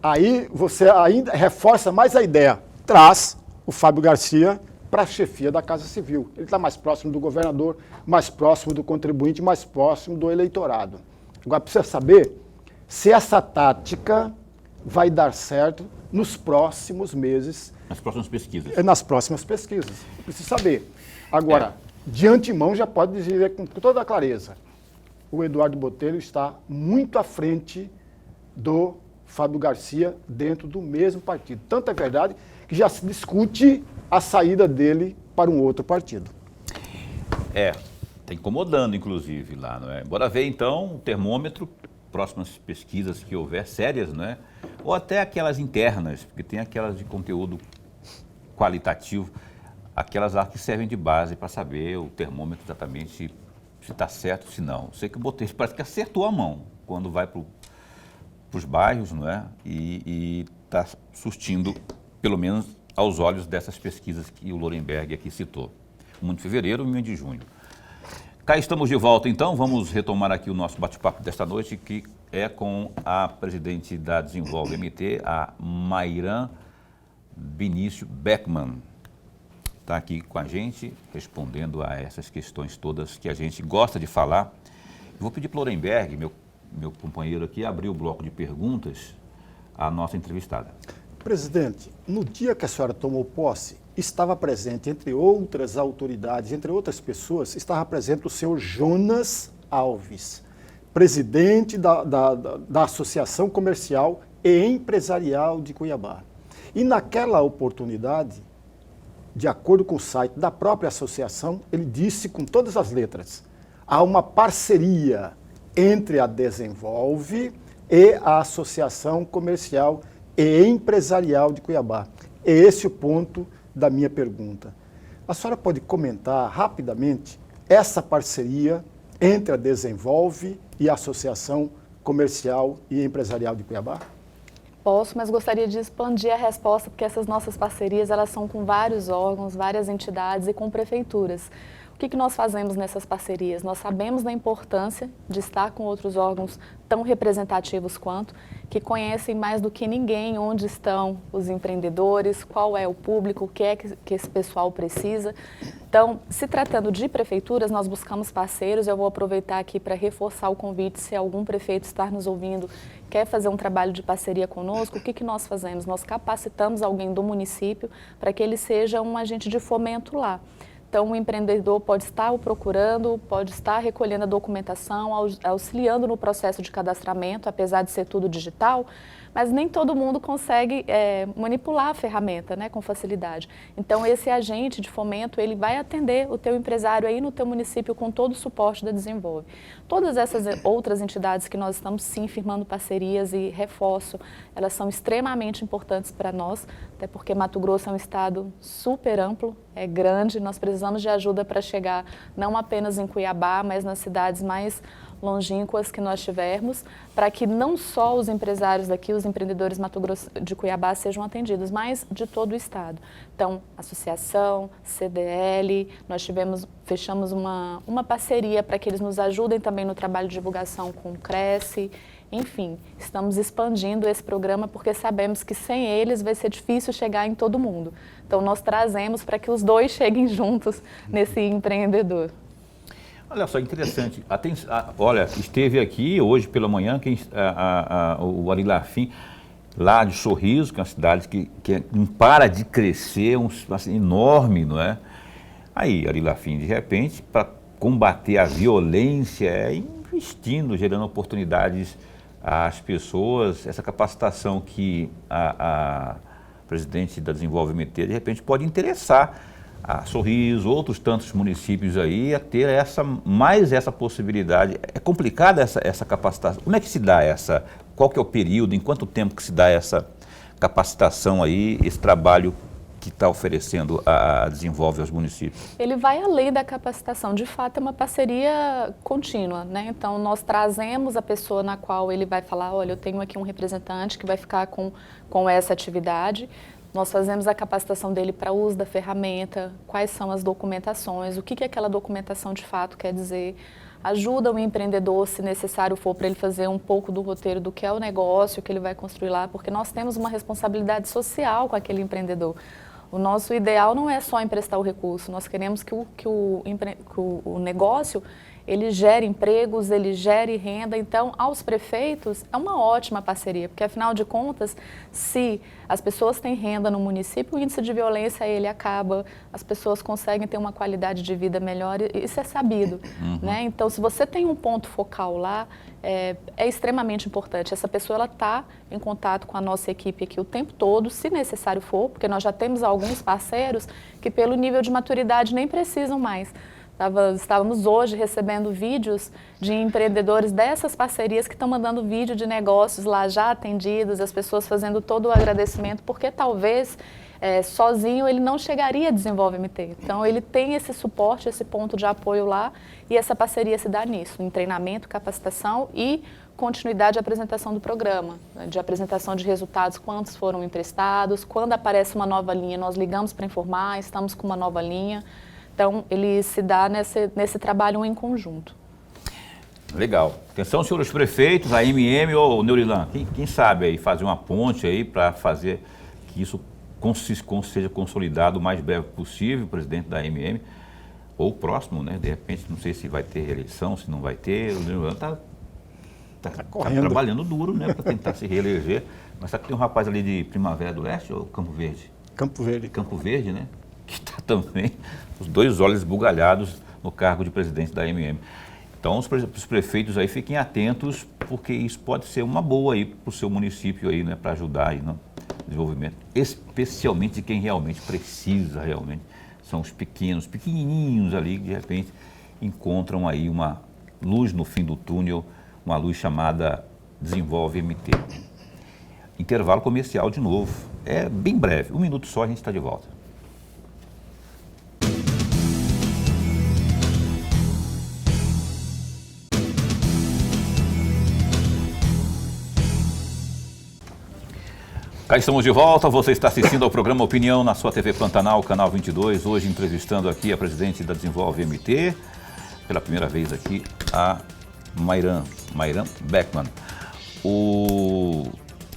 Aí você ainda reforça mais a ideia, traz o Fábio Garcia para a chefia da Casa Civil. Ele está mais próximo do governador, mais próximo do contribuinte, mais próximo do eleitorado. Agora precisa saber se essa tática vai dar certo nos próximos meses. Nas próximas pesquisas. Nas próximas pesquisas. Precisa saber. Agora, de antemão, já pode dizer com toda a clareza, o Eduardo Botelho está muito à frente do Fábio Garcia dentro do mesmo partido. Tanto é verdade que já se discute a saída dele para um outro partido. Está incomodando, inclusive, lá, não é? Bora ver, então, o termômetro, próximas pesquisas que houver, sérias, não é? Ou até aquelas internas, porque tem aquelas de conteúdo qualitativo, aquelas lá que servem de base para saber o termômetro exatamente se está certo, se não. Sei que o Botelho parece que acertou a mão quando vai para os bairros, não é? E está surtindo, pelo menos aos olhos dessas pesquisas que o Lorenberg aqui citou. Um de fevereiro e um de junho. Cá estamos de volta, então. Vamos retomar aqui o nosso bate-papo desta noite, que é com a presidente da Desenvolve MT, a Mairan Benício Beckman. Está aqui com a gente, respondendo a essas questões todas que a gente gosta de falar. Eu vou pedir para o Lorenberg, meu companheiro aqui, abrir o bloco de perguntas à nossa entrevistada. Presidente, no dia que a senhora tomou posse, estava presente, entre outras autoridades, entre outras pessoas, estava presente o senhor Jonas Alves, presidente da Associação Comercial e Empresarial de Cuiabá. E naquela oportunidade, de acordo com o site da própria associação, ele disse com todas as letras, há uma parceria entre a Desenvolve e a Associação Comercial e Empresarial de Cuiabá. É esse o ponto da minha pergunta. A senhora pode comentar rapidamente essa parceria entre a Desenvolve e a Associação Comercial e Empresarial de Cuiabá? Posso, mas gostaria de expandir a resposta, porque essas nossas parcerias, elas são com vários órgãos, várias entidades e com prefeituras. O que nós fazemos nessas parcerias? Nós sabemos da importância de estar com outros órgãos tão representativos quanto, que conhecem mais do que ninguém onde estão os empreendedores, qual é o público, o que é que esse pessoal precisa. Então, se tratando de prefeituras, nós buscamos parceiros. Eu vou aproveitar aqui para reforçar o convite, se algum prefeito está nos ouvindo, quer fazer um trabalho de parceria conosco, o que nós fazemos? Nós capacitamos alguém do município para que ele seja um agente de fomento lá. Então, o empreendedor pode estar o procurando, pode estar recolhendo a documentação, auxiliando no processo de cadastramento, apesar de ser tudo digital, mas nem todo mundo consegue manipular a ferramenta, né, com facilidade. Então, esse agente de fomento, ele vai atender o teu empresário aí no teu município com todo o suporte da Desenvolve. Todas essas outras entidades que nós estamos, sim, firmando parcerias e reforço, elas são extremamente importantes para nós, até porque Mato Grosso é um estado super amplo, é grande, nós precisamos de ajuda para chegar não apenas em Cuiabá, mas nas cidades mais longínquas que nós tivermos, para que não só os empresários daqui, os empreendedores Mato Grosso de Cuiabá sejam atendidos, mas de todo o estado. Então, associação, CDL, nós fechamos uma parceria para que eles nos ajudem também no trabalho de divulgação com o Cresce. Enfim, estamos expandindo esse programa porque sabemos que sem eles vai ser difícil chegar em todo mundo. Então, nós trazemos para que os dois cheguem juntos nesse empreendedor. Olha só, interessante. Olha, esteve aqui hoje pela manhã o Ari Lafim, lá de Sorriso, que é uma cidade que não para de crescer, assim, enorme, não é? Aí, Ari Lafim, de repente, para combater a violência, investindo, gerando oportunidades às pessoas, essa capacitação que a presidente da Desenvolve MT, de repente, pode interessar a Sorriso, outros tantos municípios aí, a ter mais essa possibilidade. É complicada essa capacitação? Como é que se dá qual que é o período, em quanto tempo que se dá essa capacitação aí, esse trabalho que está oferecendo a Desenvolve aos municípios? Ele vai além da capacitação, de fato é uma parceria contínua, né? Então nós trazemos a pessoa na qual ele vai falar, olha, eu tenho aqui um representante que vai ficar com essa atividade. Nós fazemos a capacitação dele para o uso da ferramenta, quais são as documentações, o que aquela documentação de fato quer dizer. Ajuda o empreendedor, se necessário for, para ele fazer um pouco do roteiro do que é o negócio que ele vai construir lá, porque nós temos uma responsabilidade social com aquele empreendedor. O nosso ideal não é só emprestar o recurso, nós queremos que o negócio ele gere empregos, ele gere renda. Então, aos prefeitos, é uma ótima parceria, porque, afinal de contas, se as pessoas têm renda no município, o índice de violência ele acaba, as pessoas conseguem ter uma qualidade de vida melhor, isso é sabido. Né? Então, se você tem um ponto focal lá, é extremamente importante. Essa pessoa está em contato com a nossa equipe aqui o tempo todo, se necessário for, porque nós já temos alguns parceiros que, pelo nível de maturidade, nem precisam mais. Estávamos hoje recebendo vídeos de empreendedores dessas parcerias que estão mandando vídeo de negócios lá já atendidos, as pessoas fazendo todo o agradecimento, porque talvez sozinho ele não chegaria a Desenvolve MT. Então ele tem esse suporte, esse ponto de apoio lá e essa parceria se dá nisso, em treinamento, capacitação e continuidade de apresentação do programa, de apresentação de resultados, quantos foram emprestados, quando aparece uma nova linha, nós ligamos para informar, estamos com uma nova linha. Então, ele se dá nesse trabalho em conjunto. Legal. Atenção, senhores prefeitos, a MM ou Neurilan, quem sabe aí fazer uma ponte aí para fazer que isso seja consolidado o mais breve possível, o presidente da MM, ou o próximo, né? De repente, não sei se vai ter reeleição, se não vai ter. O Neurilan está trabalhando duro, né, para tentar se reeleger. Mas sabe que tem um rapaz ali de Primavera do Leste ou Campo Verde? Campo Verde. Campo Verde, né? Que está também os dois olhos esbugalhados no cargo de presidente da MM. Então, os prefeitos aí fiquem atentos, porque isso pode ser uma boa aí para o seu município aí, né, para ajudar aí no desenvolvimento, especialmente de quem realmente precisa, realmente. São os pequenininhos ali que de repente encontram aí uma luz no fim do túnel, uma luz chamada Desenvolve MT. Intervalo comercial de novo. É bem breve, 1 minuto só, a gente está de volta. Cá estamos de volta, você está assistindo ao programa Opinião na sua TV Pantanal, canal 22, hoje entrevistando aqui a presidente da Desenvolve MT, pela primeira vez aqui, a Mayran Beckman.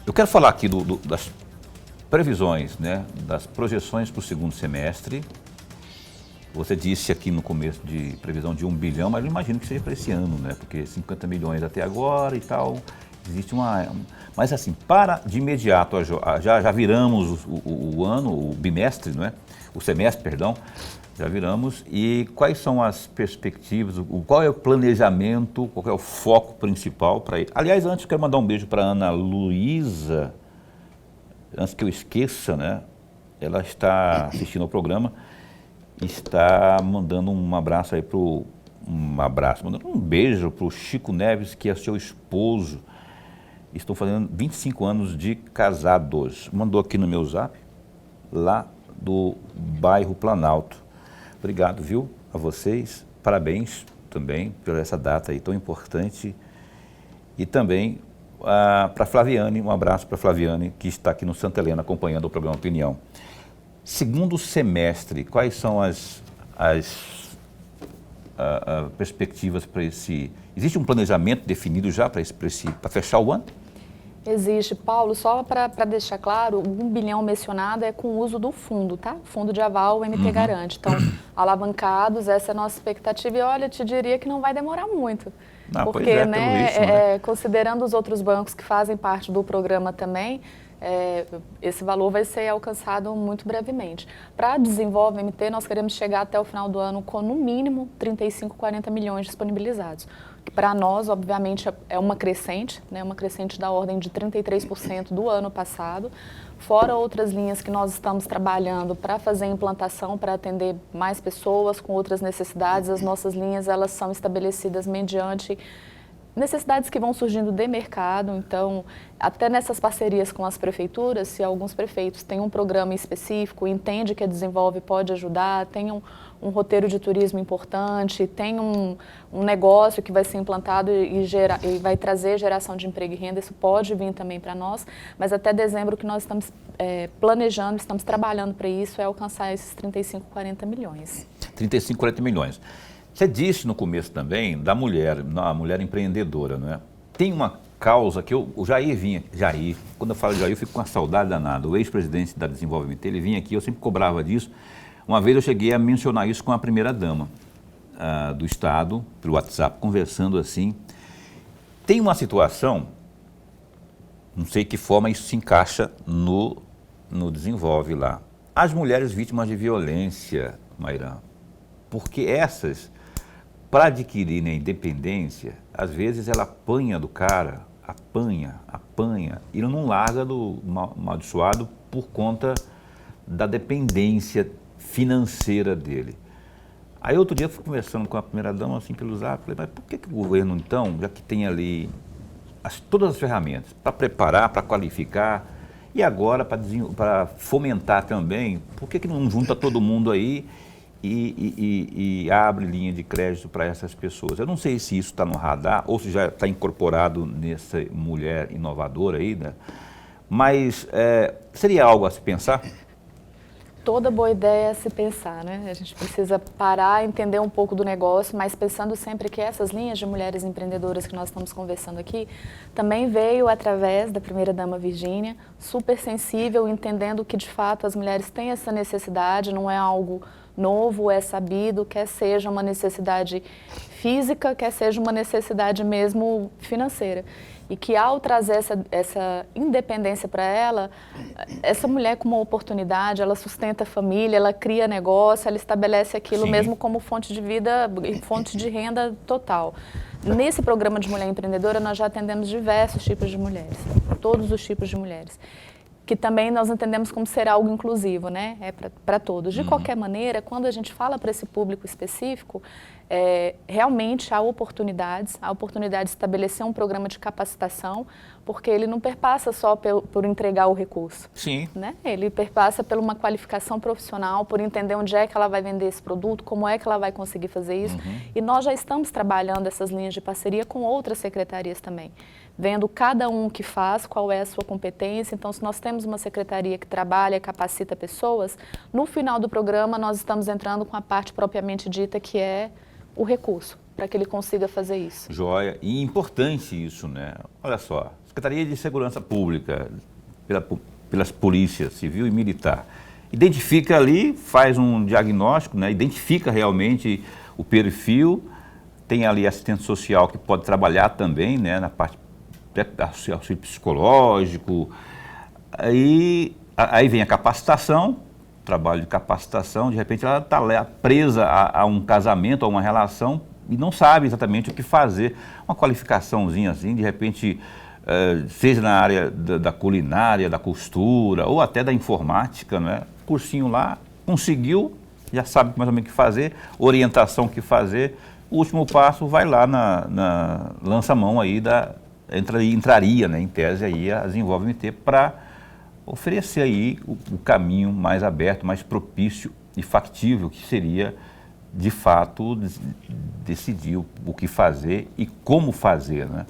Eu quero falar aqui das previsões, né, das projeções para o segundo semestre. Você disse aqui no começo de previsão de 1 bilhão, mas eu imagino que seja para esse ano, né, porque 50 milhões até agora e tal, Existe mas assim, de imediato, já viramos o ano, o bimestre, não é? O semestre, perdão, já viramos. E quais são as perspectivas, qual é o planejamento, qual é o foco principal para ir? Aliás, antes quero mandar um beijo para a Ana Luísa, antes que eu esqueça, né? Ela está assistindo ao programa, está mandando um abraço aí mandando um beijo para o Chico Neves, que é seu esposo. Estão fazendo 25 anos de casados. Mandou aqui no meu zap, lá do bairro Planalto. Obrigado, viu, a vocês. Parabéns também por essa data aí tão importante. E também para Flaviane, um abraço para Flaviane, que está aqui no Santa Helena acompanhando o programa Opinião. Segundo semestre, quais são as perspectivas para esse... Existe um planejamento definido já para fechar o ano? Existe, Paulo, só para deixar claro, o 1 bilhão mencionado é com o uso do fundo, tá? Fundo de aval, o MT Garante. Então, alavancados, essa é a nossa expectativa e olha, te diria que não vai demorar muito. Porque, né, considerando os outros bancos que fazem parte do programa também, esse valor vai ser alcançado muito brevemente. Para Desenvolve MT, nós queremos chegar até o final do ano com, no mínimo, 35, 40 milhões disponibilizados. Que para nós, obviamente, é uma crescente, né, uma crescente da ordem de 33% do ano passado, fora outras linhas que nós estamos trabalhando para fazer implantação, para atender mais pessoas com outras necessidades. As nossas linhas, elas são estabelecidas mediante necessidades que vão surgindo de mercado. Então, até nessas parcerias com as prefeituras, se alguns prefeitos têm um programa específico, entende que a Desenvolve pode ajudar, tem um roteiro de turismo importante, tem um negócio que vai ser implantado e vai trazer geração de emprego e renda, isso pode vir também para nós, mas até dezembro o que nós estamos planejando, estamos trabalhando para isso, é alcançar esses 35, 40 milhões. 35, 40 milhões. Você disse no começo também da mulher, a mulher empreendedora, não é? Tem uma causa que o Jair, quando eu falo de Jair, eu fico com uma saudade danada. O ex-presidente da Desenvolvimento, ele vinha aqui, eu sempre cobrava disso. Uma vez eu cheguei a mencionar isso com a primeira-dama do Estado, pelo WhatsApp, conversando assim. Tem uma situação, não sei que forma isso se encaixa no Desenvolve lá. As mulheres vítimas de violência, Mairã, porque essas, para adquirirem a independência, às vezes ela apanha do cara, apanha, e não larga do amaldiçoado por conta da dependência financeira dele. Aí outro dia eu fui conversando com a primeira-dama assim pelo zap, falei, mas por que o governo então, já que tem ali todas as ferramentas para preparar, para qualificar, e agora para fomentar também, por que não junta todo mundo aí e abre linha de crédito para essas pessoas? Eu não sei se isso está no radar ou se já está incorporado nessa mulher inovadora aí, né? Mas seria algo a se pensar? Toda boa ideia é se pensar, né? A gente precisa parar, entender um pouco do negócio, mas pensando sempre que essas linhas de mulheres empreendedoras que nós estamos conversando aqui, também veio através da primeira-dama Virgínia, super sensível, entendendo que de fato as mulheres têm essa necessidade, não é algo novo, é sabido, quer seja uma necessidade física, quer seja uma necessidade mesmo financeira. E que ao trazer essa independência para ela, essa mulher com uma oportunidade, ela sustenta a família, ela cria negócio, ela estabelece aquilo Sim. mesmo como fonte de vida e fonte de renda total. Nesse programa de Mulher Empreendedora, nós já atendemos diversos tipos de mulheres, todos os tipos de mulheres, que também nós entendemos como ser algo inclusivo, né? É para todos. De qualquer maneira, quando a gente fala para esse público específico, realmente há oportunidade de estabelecer um programa de capacitação, porque ele não perpassa só por entregar o recurso. Sim. Né? Ele perpassa por uma qualificação profissional, por entender onde é que ela vai vender esse produto, como é que ela vai conseguir fazer isso. E nós já estamos trabalhando essas linhas de parceria com outras secretarias também, vendo cada um que faz, qual é a sua competência. Então, se nós temos uma secretaria que trabalha e capacita pessoas, no final do programa nós estamos entrando com a parte propriamente dita, que é o recurso, para que ele consiga fazer isso. Joia. E importante isso, né? Olha só, Secretaria de Segurança Pública, pelas polícias civil e militar, identifica ali, faz um diagnóstico, né? Identifica realmente o perfil, tem ali assistente social que pode trabalhar também, né? Na parte auxílio psicológico. Aí vem a capacitação, trabalho de capacitação, de repente ela está presa a um casamento, a uma relação, e não sabe exatamente o que fazer. Uma qualificaçãozinha assim, de repente, seja na área da culinária, da costura, ou até da informática, né? Cursinho lá, conseguiu, já sabe mais ou menos o que fazer, orientação o que fazer. O último passo vai lá lança a mão aí entraria, né, em tese aí a Desenvolve-MT para oferecer aí o caminho mais aberto, mais propício e factível, que seria de fato decidir o que fazer e como fazer, né?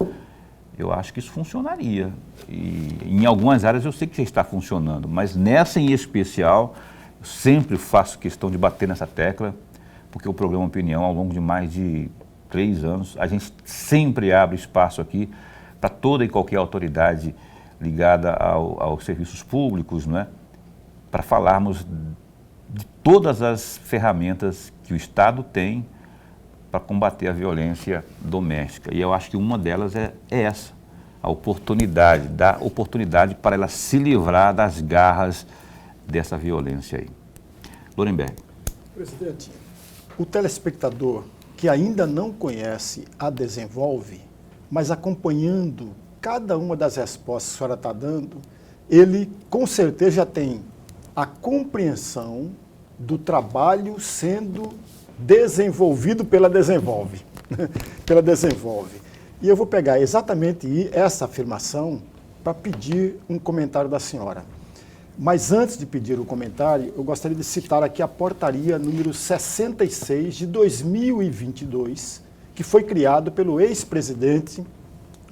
Eu acho que isso funcionaria. E em algumas áreas eu sei que já está funcionando, mas nessa em especial, eu sempre faço questão de bater nessa tecla, porque o programa Opinião, ao longo de mais de 3 anos, a gente sempre abre espaço aqui para toda e qualquer autoridade ligada aos serviços públicos, né, para falarmos de todas as ferramentas que o Estado tem para combater a violência doméstica. E eu acho que uma delas é essa, dar oportunidade para ela se livrar das garras dessa violência aí. Lorenberg. Presidente, o telespectador que ainda não conhece a Desenvolve, mas acompanhando cada uma das respostas que a senhora está dando, ele com certeza já tem a compreensão do trabalho sendo desenvolvido pela Desenvolve. Pela Desenvolve. E eu vou pegar exatamente essa afirmação para pedir um comentário da senhora. Mas antes de pedir o comentário, eu gostaria de citar aqui a portaria número 66 de 2022, que foi criado pelo ex-presidente,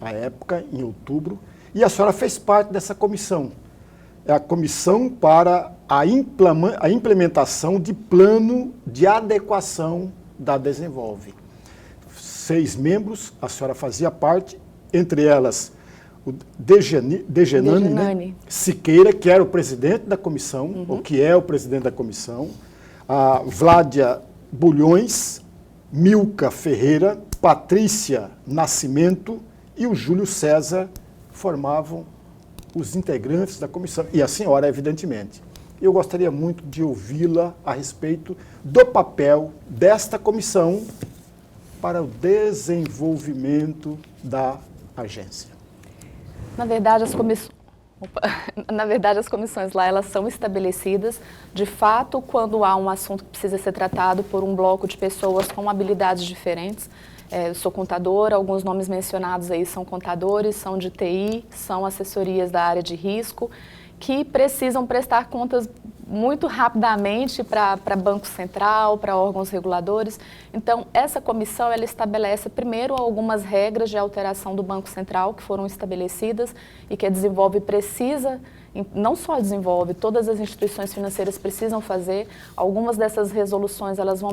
à época, em outubro, e a senhora fez parte dessa comissão. É a Comissão para a Implementação de Plano de Adequação da Desenvolve. 6 membros, a senhora fazia parte, entre elas o Degenani, né? Siqueira, que era o presidente da comissão, ou que é o presidente da comissão, a Vládia Bulhões, Milka Ferreira, Patrícia Nascimento e o Júlio César formavam os integrantes da comissão, e a senhora, evidentemente. Eu gostaria muito de ouvi-la a respeito do papel desta comissão para o desenvolvimento da agência. Na verdade, as comissões lá, elas são estabelecidas, de fato, quando há um assunto que precisa ser tratado por um bloco de pessoas com habilidades diferentes. Eu sou contadora, alguns nomes mencionados aí são contadores, são de TI, são assessorias da área de risco, que precisam prestar contas muito rapidamente para Banco Central, para órgãos reguladores. Então, essa comissão, ela estabelece primeiro algumas regras de alteração do Banco Central que foram estabelecidas e que a Desenvolve precisa, não só a Desenvolve, todas as instituições financeiras precisam fazer. Algumas dessas resoluções, elas vão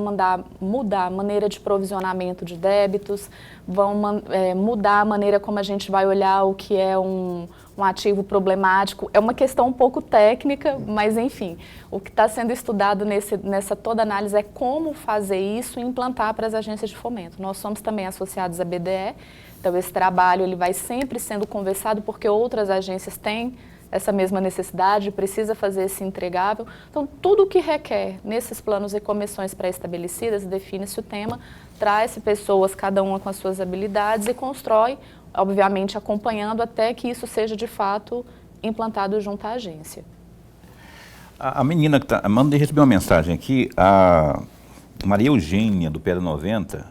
mudar a maneira de provisionamento de débitos, vão mudar a maneira como a gente vai olhar o que é um ativo problemático. É uma questão um pouco técnica, mas enfim, o que está sendo estudado nessa toda análise é como fazer isso e implantar para as agências de fomento. Nós somos também associados à BDE, então esse trabalho ele vai sempre sendo conversado porque outras agências têm essa mesma necessidade, precisa fazer esse entregável. Então, tudo o que requer nesses planos e comissões pré-estabelecidas, define-se o tema, traz pessoas, cada uma com as suas habilidades e constrói, obviamente acompanhando até que isso seja de fato implantado junto à agência. A menina que está, mandei receber uma mensagem aqui, a Maria Eugênia do Pedra 90,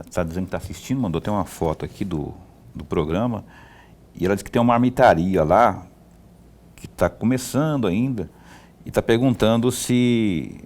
está dizendo que está assistindo, mandou até uma foto aqui do programa, e ela disse que tem uma marmitaria lá, que está começando ainda, e está perguntando se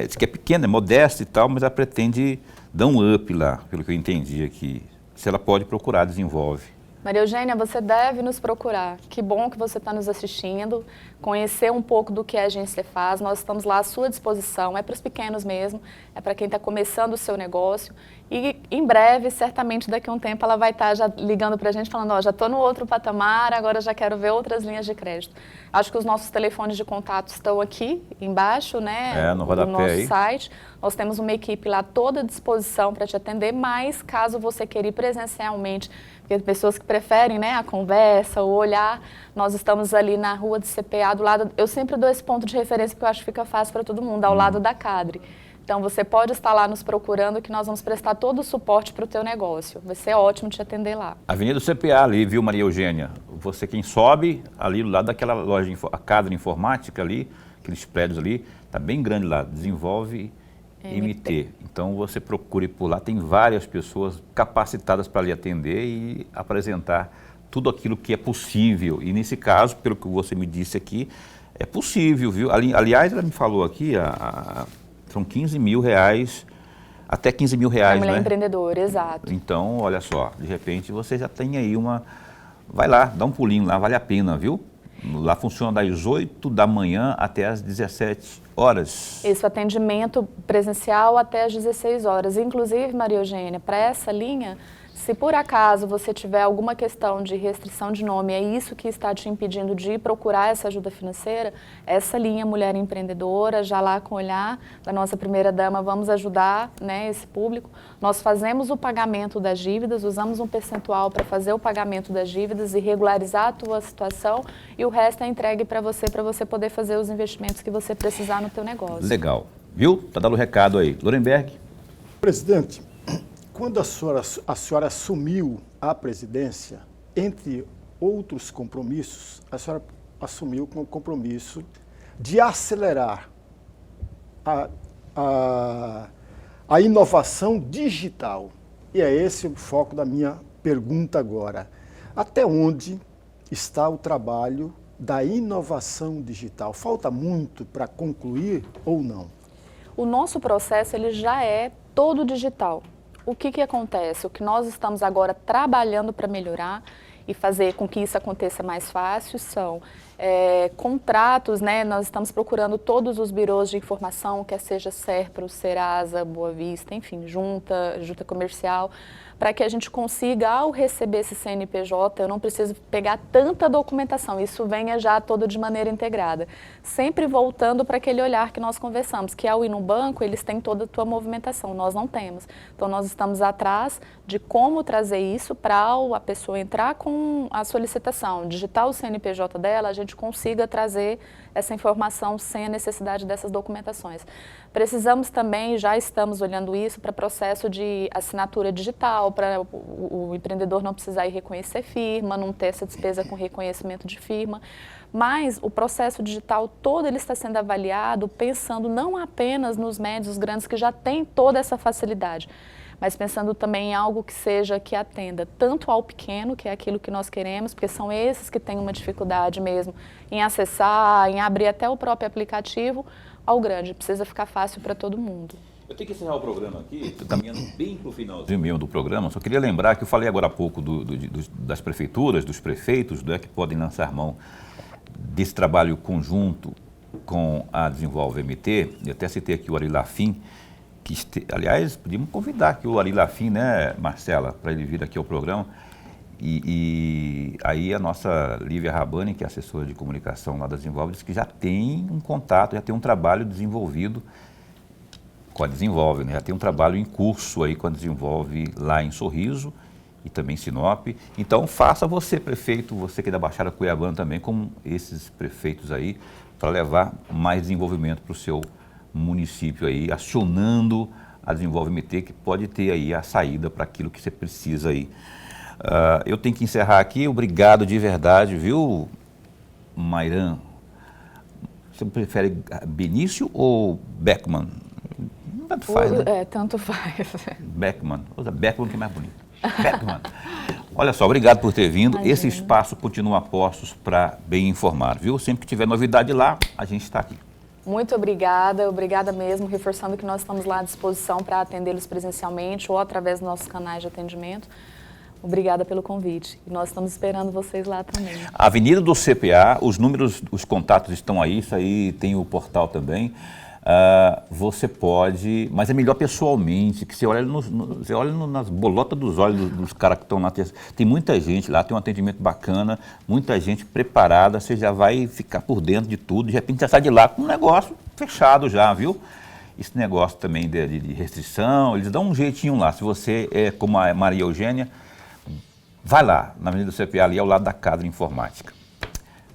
diz que é pequena, é modesta e tal, mas ela pretende dar um up lá, pelo que eu entendi aqui. Se ela pode procurar, Desenvolve. Maria Eugênia, você deve nos procurar. Que bom que você está nos assistindo, conhecer um pouco do que a agência faz. Nós estamos lá à sua disposição, é para os pequenos mesmo, é para quem está começando o seu negócio. E em breve, certamente daqui a um tempo, ela vai estar já ligando para a gente falando, ó, já estou no outro patamar, agora já quero ver outras linhas de crédito. Acho que os nossos telefones de contato estão aqui embaixo, né, no do rodapé nosso aí. site. Nós temos uma equipe lá toda à disposição para te atender, mas caso você queira ir presencialmente, porque tem pessoas que preferem, né, a conversa, o olhar, nós estamos ali na rua de CPA, do lado, eu sempre dou esse ponto de referência porque eu acho que fica fácil para todo mundo, ao lado da Cadre. Então, você pode estar lá nos procurando que nós vamos prestar todo o suporte para o teu negócio. Vai ser ótimo te atender lá. Avenida do CPA ali, viu, Maria Eugênia? Você quem sobe ali do lado daquela loja, a Cadre Informática ali, aqueles prédios ali, tá bem grande lá, Desenvolve MT. Então, você procure por lá, tem várias pessoas capacitadas para lhe atender e apresentar tudo aquilo que é possível. E nesse caso, pelo que você me disse aqui, é possível, viu? Aliás, ela me falou aqui, são 15 mil reais, até 15 mil reais, mulher né? empreendedora, exato. Então, olha só, de repente você já tem aí uma... Vai lá, dá um pulinho lá, vale a pena, viu? Lá funciona das 8 da manhã até as 17 horas. Isso, atendimento presencial até as 16 horas. Inclusive, Maria Eugênia, para essa linha, se por acaso você tiver alguma questão de restrição de nome, é isso que está te impedindo de procurar essa ajuda financeira, essa linha Mulher Empreendedora, já lá com o olhar da nossa primeira-dama, vamos ajudar, né, esse público. Nós fazemos o pagamento das dívidas, usamos um percentual para fazer o pagamento das dívidas e regularizar a tua situação, e o resto é entregue para você poder fazer os investimentos que você precisar no teu negócio. Legal. Viu? Tá dando o recado aí. Lorenberg? Presidente, quando a senhora assumiu a presidência, entre outros compromissos, a senhora assumiu com o compromisso de acelerar a inovação digital. E é esse o foco da minha pergunta agora. Até onde está o trabalho da inovação digital? Falta muito para concluir ou não? O nosso processo ele já é todo digital. O que acontece? O que nós estamos agora trabalhando para melhorar e fazer com que isso aconteça mais fácil são contratos, né? Nós estamos procurando todos os birôs de informação, quer seja Serpro, Serasa, Boa Vista, enfim, junta comercial, para que a gente consiga, ao receber esse CNPJ, eu não preciso pegar tanta documentação, isso venha já todo de maneira integrada. Sempre voltando para aquele olhar que nós conversamos, que ao ir no banco, eles têm toda a tua movimentação, nós não temos. Então, nós estamos atrás de como trazer isso para a pessoa entrar com a solicitação, digitar o CNPJ dela, a gente consiga trazer essa informação sem a necessidade dessas documentações. Precisamos também, já estamos olhando isso para processo de assinatura digital, para o empreendedor não precisar ir reconhecer firma, não ter essa despesa com reconhecimento de firma. Mas o processo digital todo ele está sendo avaliado pensando não apenas nos médios, os grandes que já têm toda essa facilidade, mas pensando também em algo que atenda tanto ao pequeno, que é aquilo que nós queremos, porque são esses que têm uma dificuldade mesmo em acessar, em abrir até o próprio aplicativo, ao grande, precisa ficar fácil para todo mundo. Eu tenho que encerrar o programa aqui, caminhando bem para o finalzinho mesmo do programa, só queria lembrar que eu falei agora há pouco das prefeituras, dos prefeitos, né, que podem lançar mão desse trabalho conjunto com a Desenvolve MT. Eu até citei aqui o Ari Lafim, aliás, podíamos convidar aqui o Ari Lafim, né, Marcela, para ele vir aqui ao programa. E aí a nossa Lívia Rabani, que é assessora de comunicação lá da Desenvolve, disse que já tem um contato, já tem um trabalho desenvolvido com a Desenvolve, né? Já tem um trabalho em curso aí com a Desenvolve lá em Sorriso e também em Sinop. Então faça você, prefeito, você que é da Baixada Cuiabana também, como esses prefeitos aí, para levar mais desenvolvimento para o seu município aí, acionando a Desenvolve MT, que pode ter aí a saída para aquilo que você precisa aí. Eu tenho que encerrar aqui, obrigado de verdade, viu, Mairan? Você prefere Benício ou Beckman? Tanto faz, né? Tanto faz. Beckman, usa Beckman que é mais bonito. Beckman. Olha só, obrigado por ter vindo. Imagina. Esse espaço continua a postos para bem informar, viu? Sempre que tiver novidade lá, a gente está aqui. Muito obrigada mesmo, reforçando que nós estamos lá à disposição para atendê-los presencialmente ou através dos nossos canais de atendimento. Obrigada pelo convite. E nós estamos esperando vocês lá também. Avenida do CPA, os números, os contatos estão aí, isso aí tem o portal também. você pode, mas é melhor pessoalmente, que você olha, você olha nas bolotas dos olhos dos caras que estão lá. Tem muita gente lá, tem um atendimento bacana, muita gente preparada, você já vai ficar por dentro de tudo, de repente você sai de lá com um negócio fechado já, viu? Esse negócio também de restrição, eles dão um jeitinho lá. Se você é como a Maria Eugênia, vai lá, na Avenida do CPA, ali ao lado da Cadre Informática.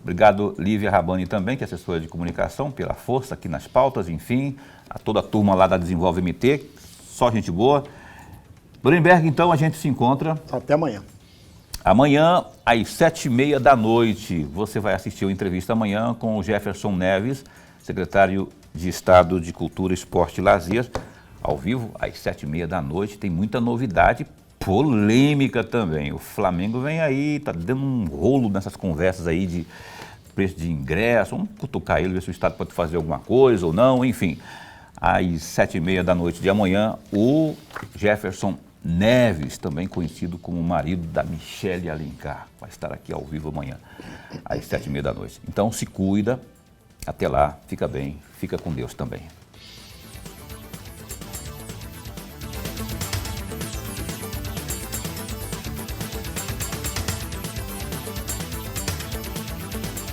Obrigado, Lívia Rabani também, que é assessora de comunicação, pela força aqui nas pautas, enfim, a toda a turma lá da Desenvolve MT, só gente boa. Nuremberg, então, a gente se encontra... Até amanhã. Amanhã, às 7h30 da noite, você vai assistir a entrevista amanhã com o Jefferson Neves, secretário de Estado de Cultura, Esporte e Lazer, ao vivo, às 7h30 da noite. Tem muita novidade polêmica também. O Flamengo vem aí, tá dando um rolo nessas conversas aí de preço de ingresso. Vamos cutucar ele, ver se o Estado pode fazer alguma coisa ou não, enfim. Às 7h30 da noite de amanhã, o Jefferson Neves, também conhecido como o marido da Michele Alencar, vai estar aqui ao vivo amanhã, às 7h30 da noite. Então se cuida, até lá, fica bem, fica com Deus também.